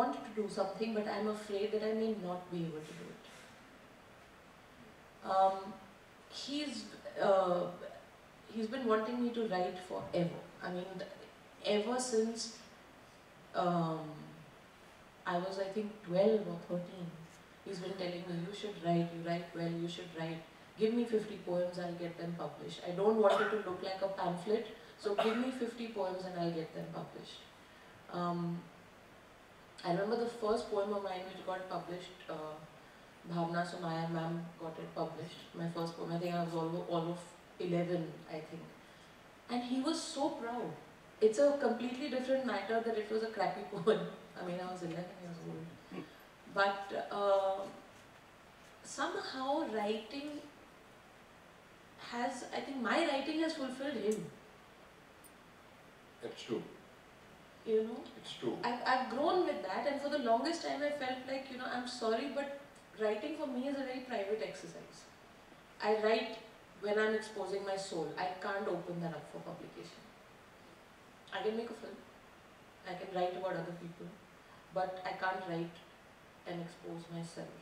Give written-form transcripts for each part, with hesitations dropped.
want to do something, but I'm afraid that I may not be able to do it. He's been wanting me to write forever. I mean, ever since I was, I think, 12 or 13. He's been telling me, you should write, you write well, you should write. Give me 50 poems, I'll get them published. I don't want it to look like a pamphlet, so give me 50 poems and I'll get them published. I remember the first poem of mine which got published, Bhavna Somaya ma'am got it published. My first poem, I think I was all of 11, I think. And he was so proud. It's a completely different matter that it was a crappy poem. I mean, I was 11 years old. But somehow writing has, I think my writing has fulfilled him. It's true. You know? It's true. I've grown with that, and for the longest time I felt like, you know, I'm sorry, but writing for me is a very private exercise. I write when I'm exposing my soul. I can't open that up for publication. I can make a film, I can write about other people, but I can't write and expose myself.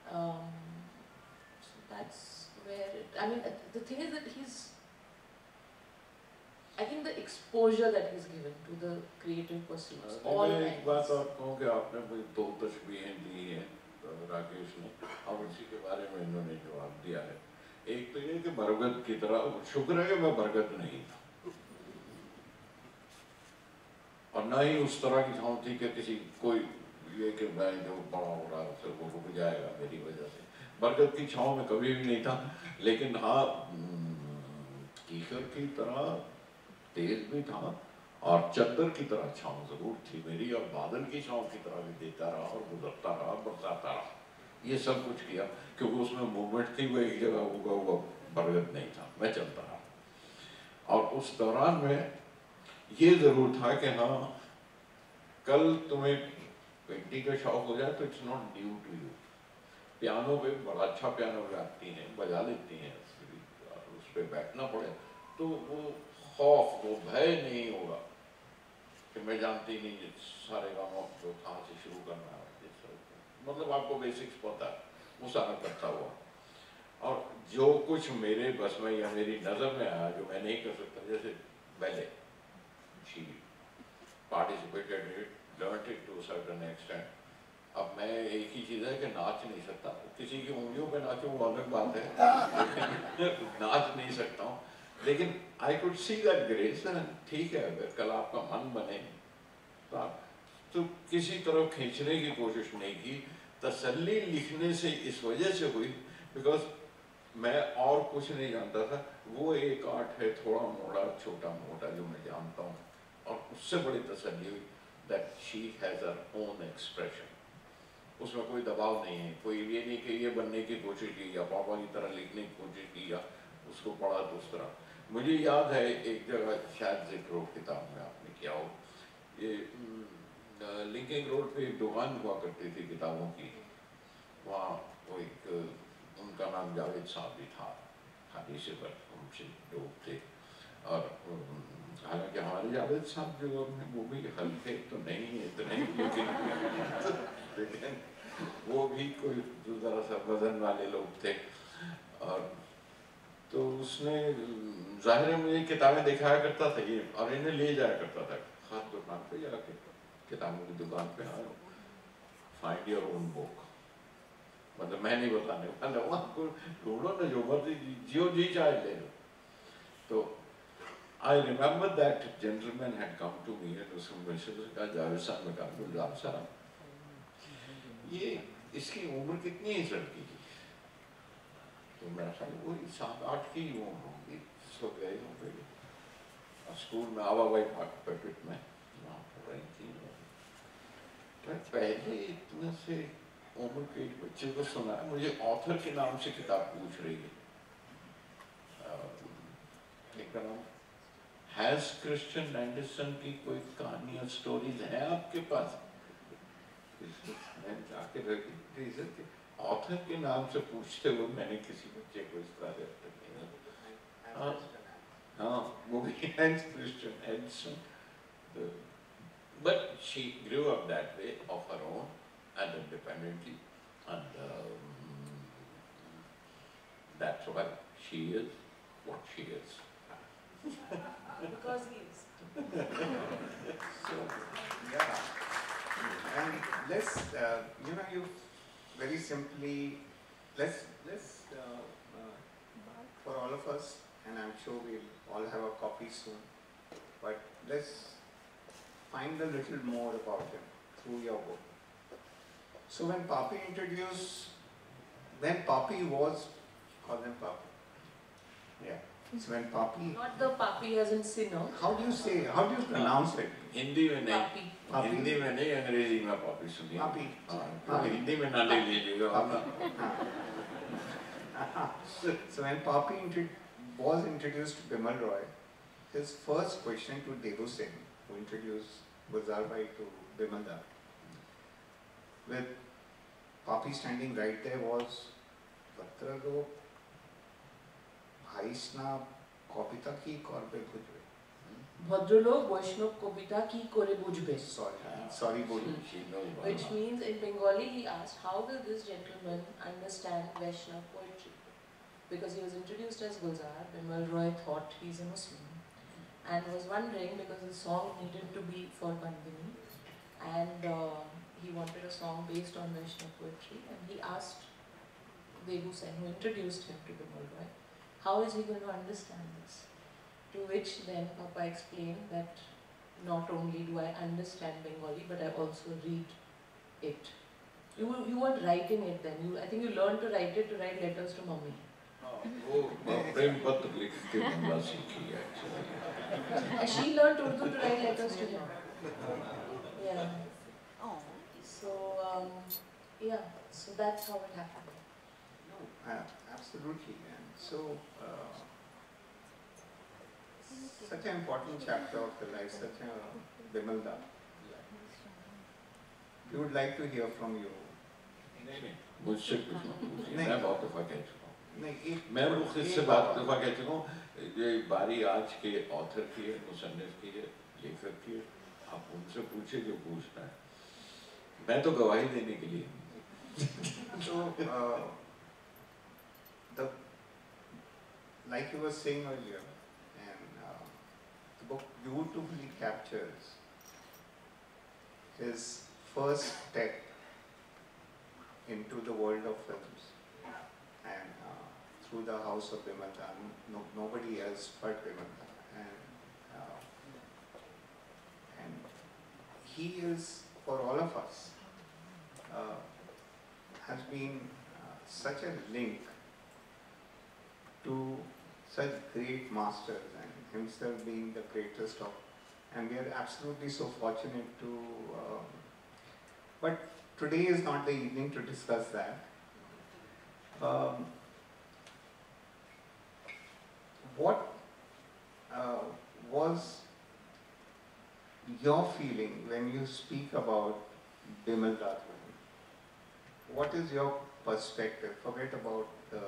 So that's where I mean, the thing is that I think the exposure that he's given to the creative pursuits, all kinds. एक बात और कहूँ कि आपने मुझे 2 तस्वीरें दी हैं राकेश ने, और उसी के बारे में इन्होंने जवाब दिया है। एक तो ये कि बरगद की तरह, शुक्र है कि मैं बरगद नहीं था, और न ही उस तरह की छाँव थी कि किसी कोई ये कि मैं जो बड़ा हो रहा है वो रुक जाएगा मेरी वजह से। बरगद की छाँव में कभी भी नहीं था, लेकिन हाँ कीकर की तरह तेज भी था और चद्दर की तरह छाँव जरूर थी मेरी, और बादल की छाँव की तरह भी देता रहा और गुजरता रहा, बरसाता रहा। ये सब कुछ किया क्योंकि उसमें मूवमेंट थी, वो एक जगह उगा हुआ बरगद नहीं था, मैं चलता रहा। और उस दौरान में ये जरूर था कि हाँ, कल तुम्हें पेंटिंग का शौक हो जाए तो it's not due to you. Piano पे बड़ा अच्छा पियानो बजाती हैं, बजा लेती हैं, उस पर बैठना पड़े तो वो खौफ, वो भय नहीं होगा कि मैं जानती नहीं सारे गानों को कहाँ से शुरू करना है, मतलब आपको बेसिक्स पता है, वो सारा करता हुआ। और जो कुछ मेरे बस में या मेरी नज़र में आया जो मैं नहीं कर सकता, जैसे ballet, she participated in it, learnt it to a certain extent। अब मैं एक ही चीज़ है कि नाच नहीं सकता, किसी की उंगलियों पे नाचूं वो अलग बात है, लेकिन नाच नहीं सकता हूँ। लेकिन I could see that grace, ठीक है, अगर कल आपका मन बने तो किसी तरफ खींचने की कोशिश नहीं की। तसल्ली लिखने से इस वजह से हुई बिकॉज मैं और कुछ नहीं जानता था, वो एक आर्ट है थोड़ा मोड़ा छोटा मोटा जो मैं जानता हूँ, और उससे बड़ी तसल्ली हुई that she has her own expression। उसमें कोई दबाव नहीं है, कोई ये नहीं कि ये बनने की कोशिश की या पापा की तरह लिखने की कोशिश की या उसको पढ़ा तो उस तरह। मुझे याद है एक जगह शायद जिक्र हो किताब में आपने किया हो, ये लिंकिंग रोड पे एक दुकान हुआ करती थी किताबों की, वहाँ वो एक उनका नाम जावेद साहब भी था, खाली से पर उनसे लोग थे, और हालांकि हमारे जावेद साहब जो वो भी हल्के तो नहीं इतने, लेकिन वो भी कोई ज़रा सा वजन वाले लोग थे। और तो उसने जाहिर है मुझे किताबें दिखाया करता था ये, और इन्हें ले जाया करता था खास दुकान पे जाके, किताबों की दुकान पे आए, फाइंड योर ओन बुक, मतलब मैं नहीं बताने वाला, आपको ढूंढो ना जो मर्जी जियो जी चाहे ले लो। तो I remember that gentleman had come to me and उसने मुझसे कहा जावेद साहब ने कहा गुलजार साहब ये इसकी उम्र कितनी है इस लड़की की? तो मेरा ख्याल वही 7-8 की उम्र होगी, सो गए होंगे स्कूल में आवाबाई पैकेट में वहाँ पढ़ रही थी। मैं पहले इतने से उम्र के बच्चे को सुना है, मुझे ऑथर के नाम से किताब पूछ रही है, एक नाम हैंस क्रिश्चियन एंडरसन की कोई कहानियाँ स्टोरीज हैं आपके पास? मैंने जाके रीजन के ऑथर के नाम से पूछते हुए मैंने किसी बच्चे को इस तरह से हाँ वो भी Hans Christian Anderson But she grew up that way of her own and independently, and that's why she is what she is. Because he is. So, yeah. And let's, you very simply, let's for all of us, and I'm sure we'll all have a copy soon, but let's find a little more about him through your book. So when Papi was, call him Papi. Yeah. So when Papi, Not the papi as in sinner. how do you pronounce it? Hindi में नहीं, Papi. Papi? Hindi में नहीं, अंग्रेजी में पापी सुनिए। Papi. हाँ, हिंदी में ना ले लीजिएगा वरना। So when Papi was introduced to Bimal Roy, his first question to Devu Singh, who introduced Gulzar Bhai to Bimal Da, with Papi standing right there, was Patralo Bhaisna Kopita ki korbe bhujbe. Bhadralok Vaishnav Kobita ki kore bujbe. Sorry, boli. She knows Which Bangla. means in Bengali he asked, how will this gentleman understand Vaishnav poetry? Because he was introduced as Gulzar, Bimal Roy thought he's a Muslim and was wondering, because the song needed to be for Bandhani and he wanted a song based on Vaishnav poetry, and he asked Devu Sen, who introduced him to Bimal Roy, how is he going to understand this? To which then Papa explained that not only do I understand Bengali, but I also read it. You weren't writing it then. I think you learned to write it to write letters to mummy. वो प्रेम पत्र लिख के बंगला सीखी है actually. And she learned Urdu to write letters to him. Yeah. So so that's how it happened. No, absolutely. And so, such an important chapter of the life, such a Bimal Da. We would like to hear from you. मुझसे कुछ मत पूछिए, नहीं। मैं बहुत दफा कह चुका हूँ। नहीं, मैं मुख्तसर से बात दफा कह चुका हूँ, ये बारी आज के ऑथर की है, मुसन्निफ की है, लेखक की है, आप उनसे पूछिए जो पूछना है, मैं तो गवाही देने के लिए So, like you were saying earlier, and the book beautifully captures his first step into the world of films, and through the house of Bimal Da, nobody else but Bimal Da, and he is, for all of us, has been such a link to such great masters, and himself being the greatest of, and we are absolutely so fortunate to, but today is not the evening to discuss that. What was your feeling when you speak about Bimal Da? What is your perspective? Forget about the,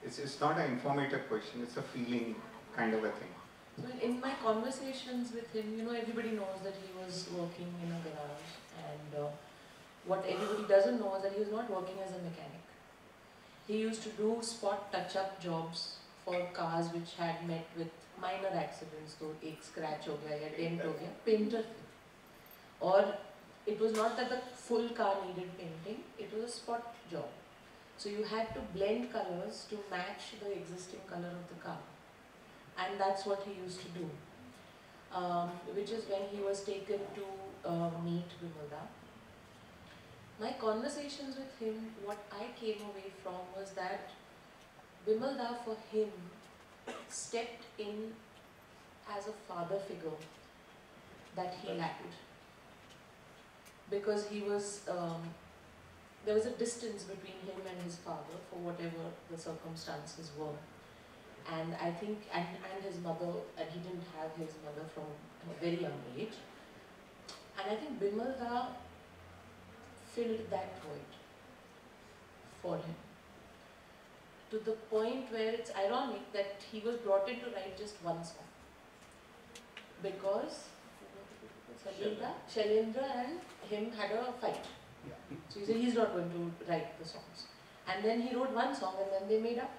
it's not an informative question, it's a feeling kind of a thing. So in my conversations with him, everybody knows that he was working in a garage, and what everybody doesn't know is that he was not working as a mechanic. He used to do spot touch-up jobs for cars which had met with minor accidents, so एक scratch हो गया या dent हो गया, painter थे. Or it was not that the full car needed painting, it was a spot job. So you had to blend colors to match the existing color of the car. And that's what he used to do. Which is when he was taken to meet Bimal Da. My conversations with him, what I came away from was that Bimal Da for him stepped in as a father figure that he lacked. Because he was, there was a distance between him and his father for whatever the circumstances were. And I think, and his mother, and he didn't have his mother from a very young age. And I think Bimal Da filled that void for him. To the point where it's ironic that he was brought in to write just one song. Because Shailendra and him had a fight. So he said he's not going to write the songs. And then he wrote one song and then they made up.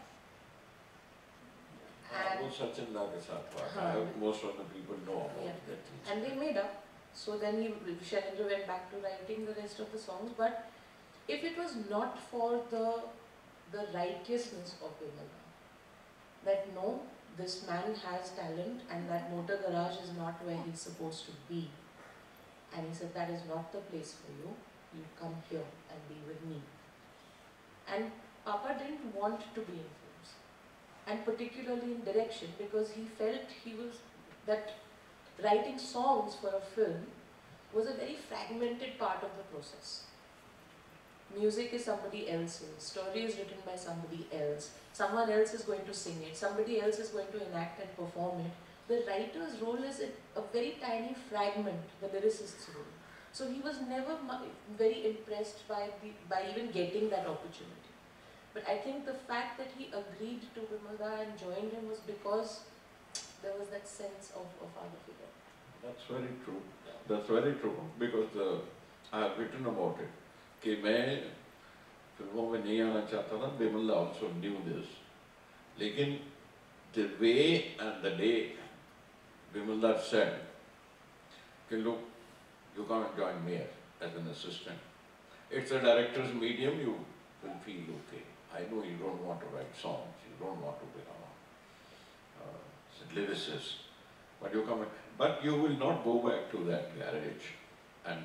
वो सचिन दा के साथ हुआ था. Most of the people know about that. And they made up. So then Shailendra went back to writing the rest of the songs. But if it was not for the righteousness of Vimalda, that no, this man has talent and that Motor Garage is not where he's supposed to be. And he said, that is not the place for you. You come here and be with me. And Papa didn't want to be in films. And particularly in direction, because he felt that writing songs for a film was a very fragmented part of the process. Music is somebody else's, story is written by somebody else, someone else is going to sing it, somebody else is going to enact and perform it. The writer's role is a very tiny fragment, the lyricist's role. So he was never very impressed by even getting that opportunity. But I think the fact that he agreed to Vimalda and joined him was because there was that sense of a father figure. That's very true. That's very true. Because I have written about it. कि मैं फिल्मों में नहीं आना चाहता था. Vimalda also knew this. लेकिन the way and the day Vimalda said कि look, you can't join me as an assistant. It's a director's medium. You will feel okay. I know you don't want to write songs. You don't want to become a lyricist. But you come. But you will not go back to that garage and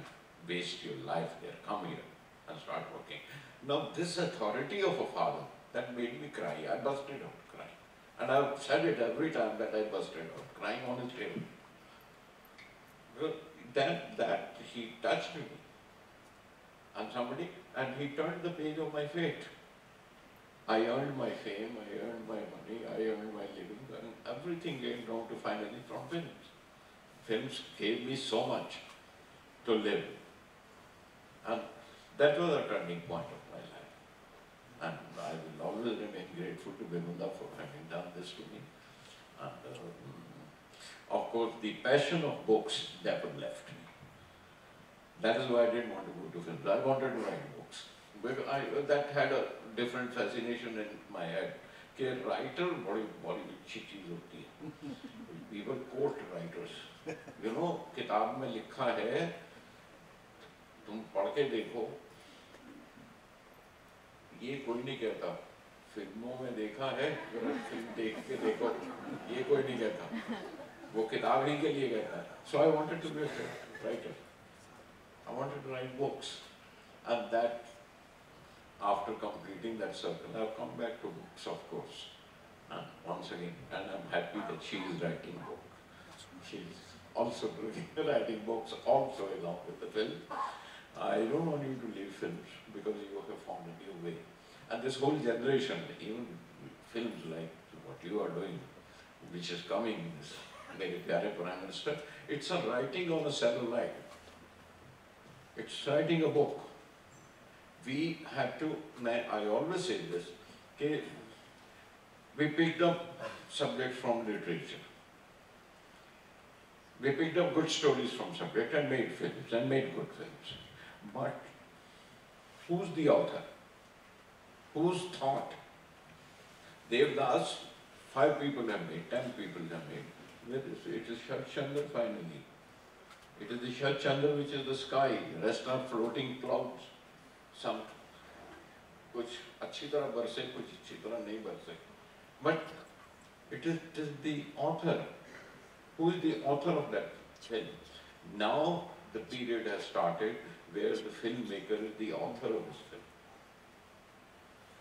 waste your life there. Come here and start working. Now this authority of a father, that made me cry. I busted out crying. And I've said it every time that I busted out, crying on his table. Well, that he touched me. And he turned the page of my fate. I earned my fame, I earned my money, I earned my living, and everything came down to finally from films. Films gave me so much to live. And that was a turning point of my life. And I will always remain grateful to Vimalda for having done this to me. And of course, the passion of books never left me. That is why I didn't want to go to films. I wanted to write books. But that had a different fascination in my head. कि writer बड़ी अच्छी चीज होती है. People quote writers. You know, किताब में लिखा है, तुम पढ़ के देखो. ये कोई नहीं कहता. फिल्मों में देखा है, फिल्म देख के देखो. ये कोई नहीं कहता. वो किताब ही के लिए कहता है. So I wanted to be a writer. I wanted to write books, and that. After completing that circle, I've come back to books, of course, and once again, and I'm happy that she is writing books. She's also writing books, also along with the film. I don't want you to leave films because you have found a new way. And this whole generation, even films like what you are doing, which is coming, this Mere Pyare Prime Minister, it's a writing on a satellite. It's writing a book. We had to, I always say this, that we picked up subjects from literature. We picked up good stories from subject and made films, and made good films. But who's the author? Whose thought? Devdas, 5 people have made, 10 people have made. It is Shat Chandra finally. It is the Shat Chandra which is the sky, the rest are floating clouds. Some कुछ अच्छी तरह बरसे, कुछ अच्छी तरह नहीं बरसे. But it is the author. Who is the author of that film? Now the period has started where the filmmaker is the author of this film.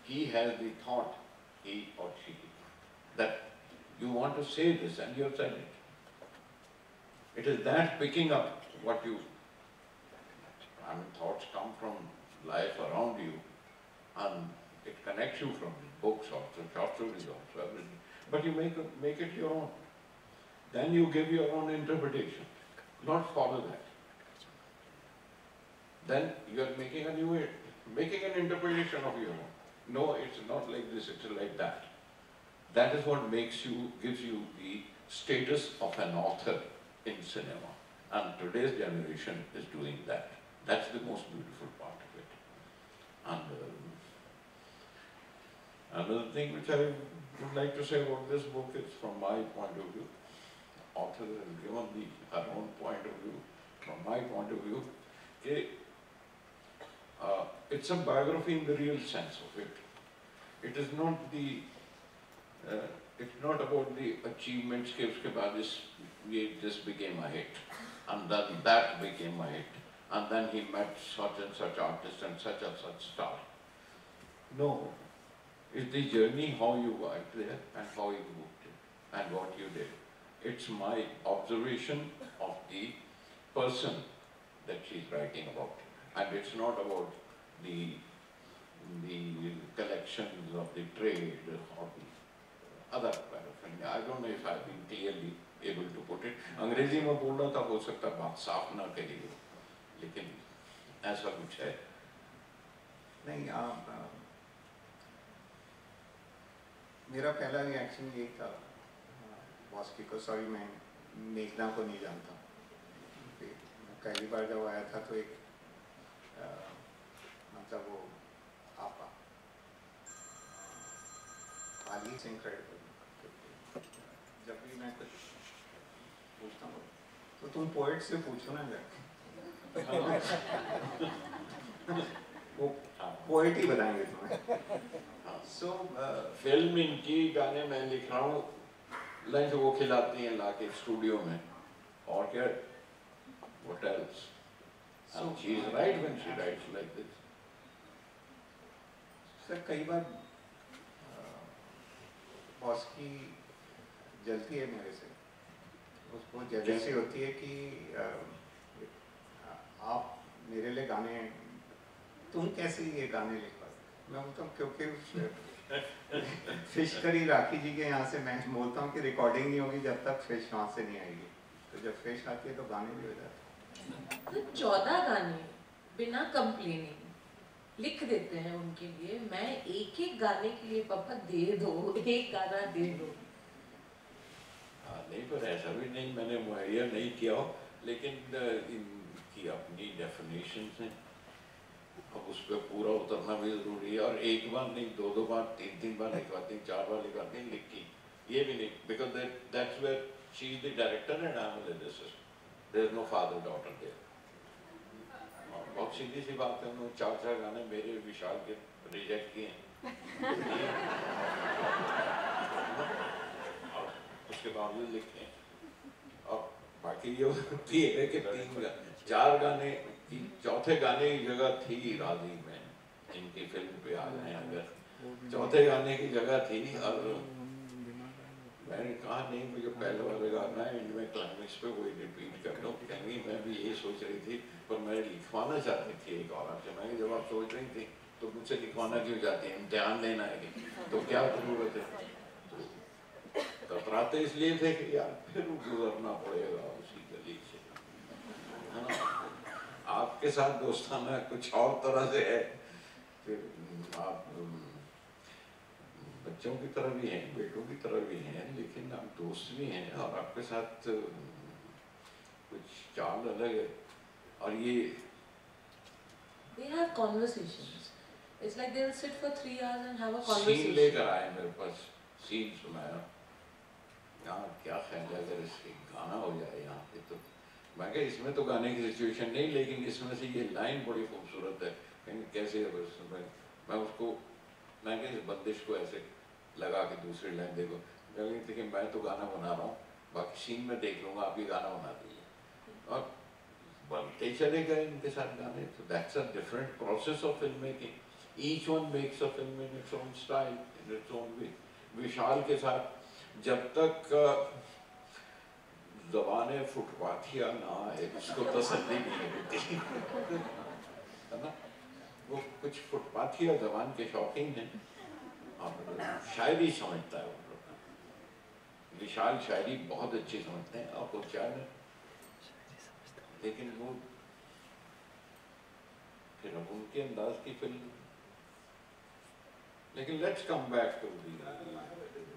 He has the thought, he or she, that you want to say this and you have said it. It is that picking up what you, thoughts come from life around you, and it connects you from books also, short stories also, everything. But you make it your own. Then you give your own interpretation, not follow that. Then you are making an interpretation of your own. No, it's not like this, it's like that. That is what gives you the status of an author in cinema. And today's generation is doing that. That's the most beautiful part of it. And another thing which I would like to say about this book is, from my point of view, author has given her own point of view. From my point of view, it's a biography in the real sense of it. It is not it's not about the achievements के उसके बाद this became a hit, and then that became a hit, and then he met such and such artist and such star. No, it's the journey, how you got there and how you moved it and what you did. It's my observation of the person that she's writing about, and it's not about the collections of the trade or the other paraphernalia. I don't know if I've been clearly able to put it. अंग्रेजी में बोल रहा था, हो सकता बात साफ ना कही हो, लेकिन ऐसा कुछ है नहीं। मेरा पहला रिएक्शन यही था बॉस्की को, सॉरी मैं मेघना को नहीं जानता। पहली बार जब आया था तो एक मतलब वो आपा Ali is incredible। जब भी मैं कुछ पूछता हूँ तो तुम पोएट से पूछो ना जाके, वो पोएट ही बताएंगे तुम्हें। So फिल्म इनकी गाने मैं लिख रहा हूँ, लंच वो खिलाती हैं लाके स्टूडियो में, और क्या, what else? And she is right when she writes like this. Sir कई बार बॉस की जलती है मेरे से, उसको जेलसी होती है कि आप मेरे लिए गाने, तुम कैसे ये गाने लिख पाते? मैं बोलता हूँ क्योंकि फिश करी राखी जी के यहाँ से मैं बोलता हूँ कि रिकॉर्डिंग नहीं होगी जब तक फिश वहाँ से नहीं आएगी, तो जब फिश आती है तो गाने भी हो जाते हैं। तो 14 गाने बिना कंप्लेनिंग लिख देते हैं उनके लिए। मैं एक एक गाने के लिए पापा दे दो, एक गाना दे दो। नहीं, पर ऐसा भी नहीं मैंने मुहैया नहीं किया हो, लेकिन इनकी अपनी डेफिनेशंस हैं, अब उस पर पूरा उतरना भी जरूरी है। और एक बार नहीं, दो बार, तीन बार लिखवाती हैं, 4 बार लिखवाती हैं, लिख की ये भी नहीं, because that's where she is the director and I am the lyricist, there is no father daughter there. बहुत सीधी सी बात है, उन्होंने 4 गाने मेरे विशाल के रिजेक्ट किए हैं और उसके बावजूद लिखे हैं। और बाकी ये होती है कि 4 गाने की, चौथे गाने की जगह थी राजी में, इनकी फिल्म पे आ जाए अगर, चौथे गाने की जगह थी, और मैंने कहा नहीं मुझे पहले वाले गाना है, इनमें क्लाइमेक्स पे वही रिपीट कर लो। कहीं मैं भी यही सोच रही थी, पर मैं लिखवाना चाहती थी एक और आपसे। मैं जब आप सोच रही थी तो मुझसे लिखवाना क्यों चाहती है, इम्तिहान लेना है कि, तो क्या जरूरत है? तो कतराते इसलिए थे कि यार फिर गुजरना पड़ेगा उसी गली से, है ना। आपके साथ दोस्ताना कुछ और तरह से है, फिर आप बच्चों की तरह भी हैं, बेटों की तरह भी हैं, लेकिन आप दोस्त भी हैं, और आपके साथ कुछ चाल अलग है। और ये They have conversations. It's like they'll sit for 3 hours and have a scene conversation. लेकर आए मेरे पास, सीन सुनाया, यहाँ क्या ख्याल है अगर इसके गाना हो जाए यहाँ पे, तो मैं कहा इसमें तो गाने की सिचुएशन नहीं, लेकिन इसमें से ये लाइन बड़ी खूबसूरत है। कहेंगे कैसे है, बस मैं उसको, मैं कहा इस बंदिश को ऐसे लगा के दूसरी लाइन देखो, लेकिन मैं तो गाना बना रहा हूँ, बाकी सीन में देख लूँगा, आप ही गाना बना दीजिए, और बनते चले गए इनके साथ गाने। तो that's a different process of film making, each one makes a film in its own style, in its own way. Vishal के साथ जब तक ज़बाने फुटपाथिया ना आए उसको तसल्ली नहीं होती, है ना। वो कुछ फुटपाथिया ज़बान के शौकीन हैं, और शायरी समझता है उन लोग। विशाल शायरी बहुत अच्छी समझते हैं, और कुछ शायर, लेकिन वो फिर अब उनके अंदाज की फिल्म। लेकिन let's come back to the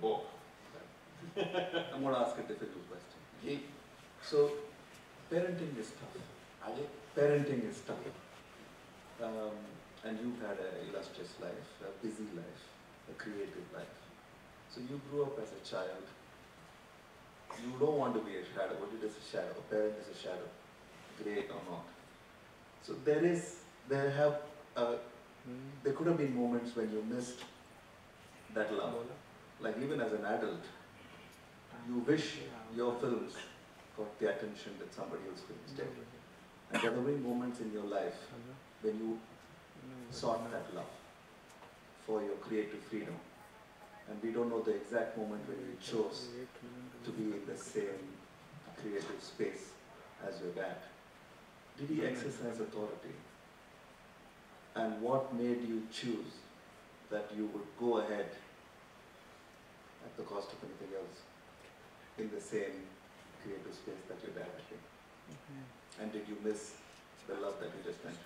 book. I'm going to ask a difficult question. जी, So, parenting is tough. Ajay Parenting is tough. And you've had an illustrious life, a busy life, a creative life. So you grew up as a child. You don't want to be a shadow, but it is a shadow. A parent is a shadow, great or not. So there could have been moments when you missed that love. Like even as an adult, you wish your films got the attention that somebody else's films did. And there have been moments in your life when you sought that love for your creative freedom. And we don't know the exact moment when you chose to be in the same creative space as your dad. Did he exercise authority? And what made you choose that you would go ahead at the cost of anything else in the same creative space that your dad had been? And did you miss the love that you just mentioned?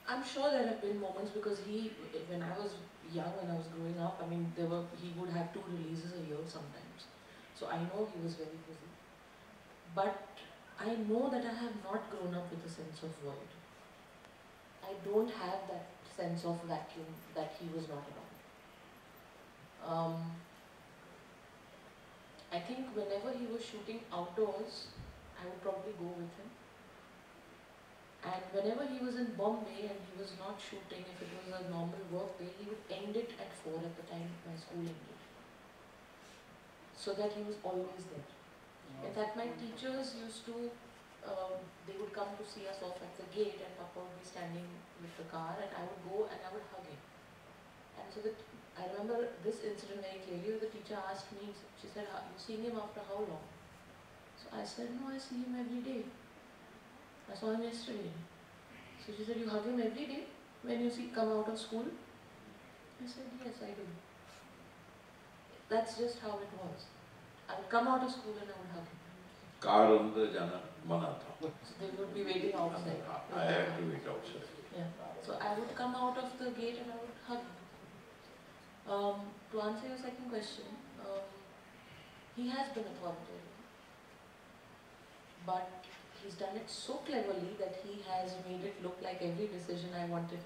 I'm sure there have been moments because when I was young, when I was growing up, I mean, he would have 2 releases a year sometimes. So I know he was very busy. But I know that I have not grown up with a sense of void. I don't have that sense of vacuum that he was not around. I think whenever he was shooting outdoors, I would probably go with him. And whenever he was in Bombay and he was not shooting, if it was a normal work day, he would end it at 4 at the time my school ended. So that he was always there. In fact, my teachers used to, they would come to see us off at the gate and Papa would be standing with the car and I would go and I would hug him. And so I remember this incident very clearly. The teacher asked me, she said, you seen him after how long? So I said, no, I see him every day. I saw him yesterday. So she said, you hug him every day when you come out of school? I said, yes, I do. That's just how it was. I would come out of school and I would hug him. Car अंदर जाना मना था. So they would be waiting outside. I had to wait outside. Yeah. So I would come out of the gate and I would hug him. To answer your second question, he has been authoritative. But he's done it so cleverly that he has made it look like every decision I wanted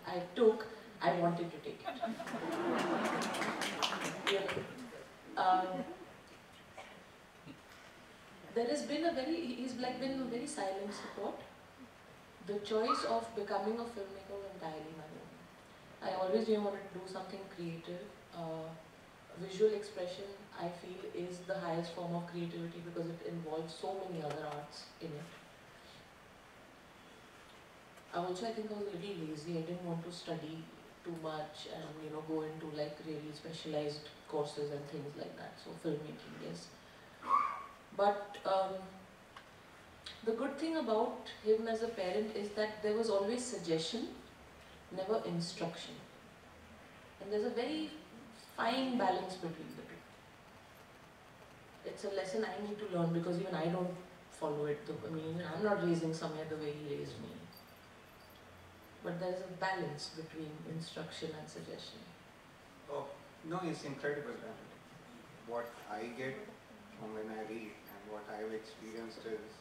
to take it. Really. There has been he's been a very silent support. The choice of becoming a filmmaker was entirely my own. I always knew I wanted to do something creative. Visual expression, I feel, is the highest form of creativity because it involves so many other arts in it. I think I was really lazy. I didn't want to study too much and go into like really specialized courses and things like that. So filmmaking, yes. But the good thing about him as a parent is that there was always suggestion, never instruction. And there's a very fine balance between the two. It's a lesson I need to learn because even I don't follow it. I'm not raising Samya the way he raised me. But there's a balance between instruction and suggestion. Oh, no, it's incredible. And what I get from when I read and what I've experienced is